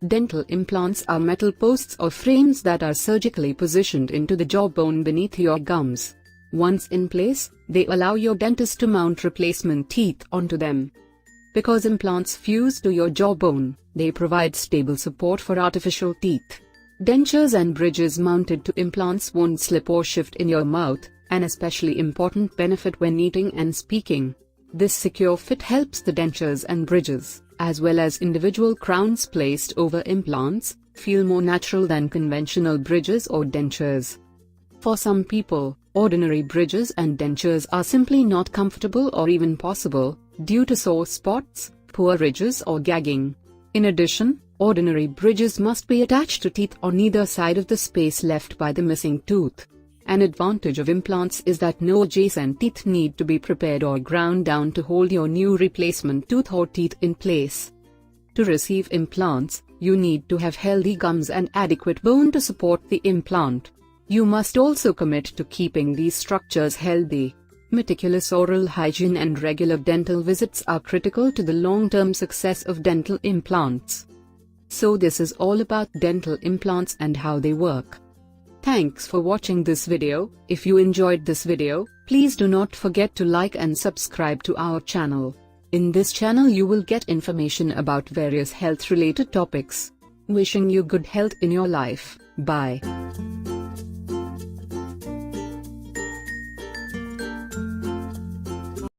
Dental implants are metal posts or frames that are surgically positioned into the jawbone beneath your gums. Once in place, they allow your dentist to mount replacement teeth onto them. Because implants fuse to your jawbone, they provide stable support for artificial teeth. Dentures and bridges mounted to implants won't slip or shift in your mouth, an especially important benefit when eating and speaking. This secure fit helps the dentures and bridges, as well as individual crowns placed over implants, feel more natural than conventional bridges or dentures. For some people, ordinary bridges and dentures are simply not comfortable or even possible, due to sore spots, poor ridges or gagging. In addition, ordinary bridges must be attached to teeth on either side of the space left by the missing tooth. An advantage of implants is that no adjacent teeth need to be prepared or ground down to hold your new replacement tooth or teeth in place. To receive implants, you need to have healthy gums and adequate bone to support the implant. You must also commit to keeping these structures healthy. Meticulous oral hygiene and regular dental visits are critical to the long-term success of dental implants. So this is all about dental implants and how they work. Thanks for watching this video. If you enjoyed this video, please do not forget to like and subscribe to our channel. In this channel you will get information about various health-related topics. Wishing you good health in your life. Bye.